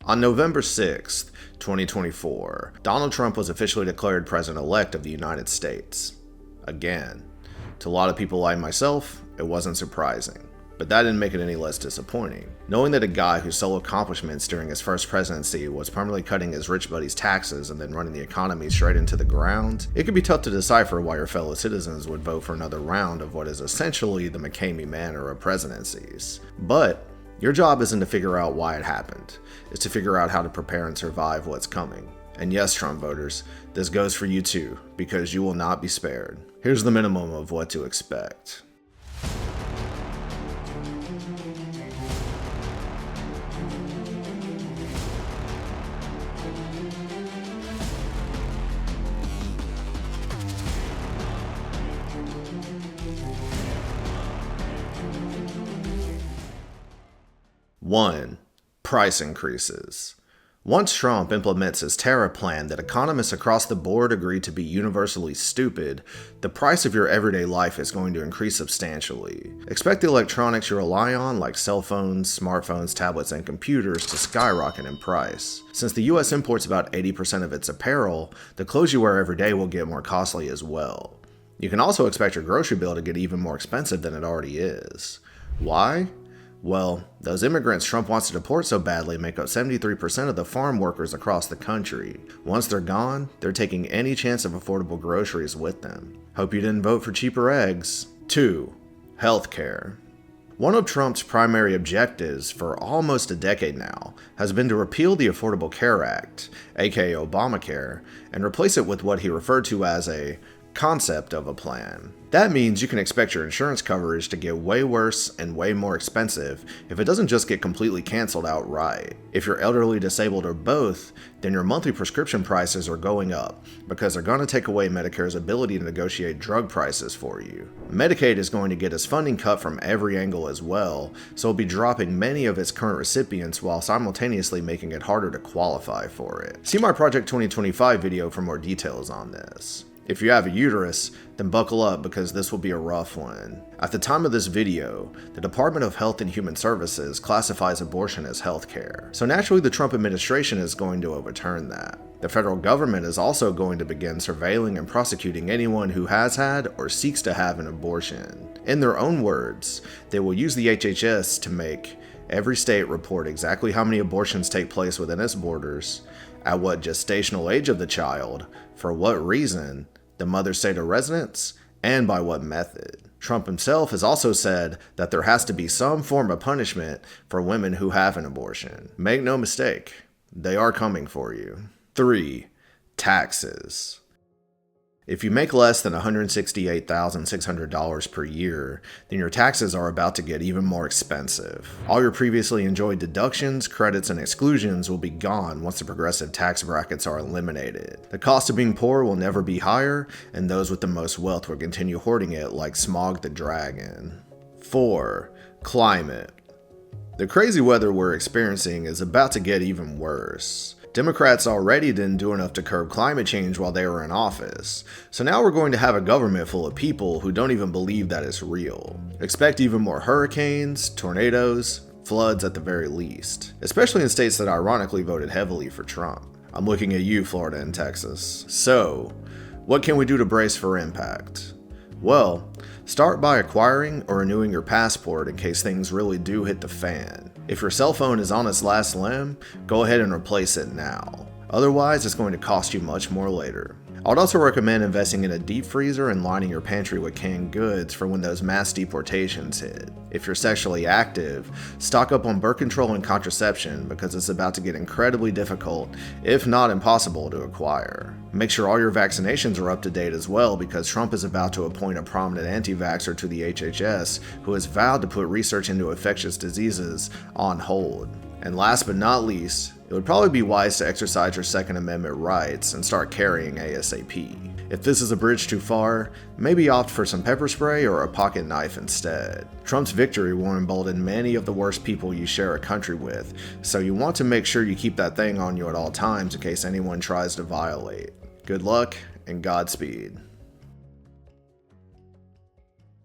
On November 6th, 2024, Donald Trump was officially declared president-elect of the United States. Again, to a lot of people like myself, it wasn't surprising. But that didn't make it any less disappointing. Knowing that a guy whose sole accomplishments during his first presidency was permanently cutting his rich buddy's taxes and then running the economy straight into the ground, it could be tough to decipher why your fellow citizens would vote for another round of what is essentially the McCamey manner of presidencies. But your job isn't to figure out why it happened. It's to figure out how to prepare and survive what's coming. And yes, Trump voters, this goes for you too, because you will not be spared. Here's the minimum of what to expect. One, price increases. Once Trump implements his tariff plan that economists across the board agree to be universally stupid, the price of your everyday life is going to increase substantially. Expect the electronics you rely on, like cell phones, smartphones, tablets, and computers, to skyrocket in price. Since the US imports about 80% of its apparel, the clothes you wear every day will get more costly as well. You can also expect your grocery bill to get even more expensive than it already is. Why? Well, those immigrants Trump wants to deport so badly make up 73% of the farm workers across the country. Once they're gone, they're taking any chance of affordable groceries with them. Hope you didn't vote for cheaper eggs. 2. Healthcare. One of Trump's primary objectives for almost a decade now has been to repeal the Affordable Care Act, aka Obamacare, and replace it with what he referred to as a concept of a plan. That means you can expect your insurance coverage to get way worse and way more expensive if it doesn't just get completely canceled outright. If you're elderly, disabled, or both, then your monthly prescription prices are going up because they're going to take away Medicare's ability to negotiate drug prices for you. Medicaid is going to get its funding cut from every angle as well, so it'll be dropping many of its current recipients while simultaneously making it harder to qualify for it. See my Project 2025 video for more details on this. If you have a uterus, then buckle up because this will be a rough one. At the time of this video, the Department of Health and Human Services classifies abortion as healthcare. So naturally the Trump administration is going to overturn that. The federal government is also going to begin surveilling and prosecuting anyone who has had or seeks to have an abortion. In their own words, they will use the HHS to make every state report exactly how many abortions take place within its borders, at what gestational age of the child, for what reason, the mother's state of residence, and by what method. Trump himself has also said that there has to be some form of punishment for women who have an abortion. Make no mistake, they are coming for you. 3. Taxes. If you make less than $168,600 per year, then your taxes are about to get even more expensive. All your previously enjoyed deductions, credits, and exclusions will be gone once the progressive tax brackets are eliminated. The cost of being poor will never be higher, and those with the most wealth will continue hoarding it like Smog the Dragon. 4. Climate. The crazy weather we're experiencing is about to get even worse. Democrats already didn't do enough to curb climate change while they were in office, so now we're going to have a government full of people who don't even believe that it's real. Expect even more hurricanes, tornadoes, floods at the very least, especially in states that ironically voted heavily for Trump. I'm looking at you, Florida and Texas. So, what can we do to brace for impact? Well, start by acquiring or renewing your passport in case things really do hit the fan. If your cell phone is on its last limb, go ahead and replace it now. Otherwise, it's going to cost you much more later. I would also recommend investing in a deep freezer and lining your pantry with canned goods for when those mass deportations hit. If you're sexually active, stock up on birth control and contraception because it's about to get incredibly difficult, if not impossible, to acquire. Make sure all your vaccinations are up to date as well because Trump is about to appoint a prominent anti-vaxxer to the HHS who has vowed to put research into infectious diseases on hold. And last but not least, it would probably be wise to exercise your Second Amendment rights and start carrying ASAP. If this is a bridge too far, maybe opt for some pepper spray or a pocket knife instead. Trump's victory will embolden many of the worst people you share a country with, so you want to make sure you keep that thing on you at all times in case anyone tries to violate. Good luck and Godspeed.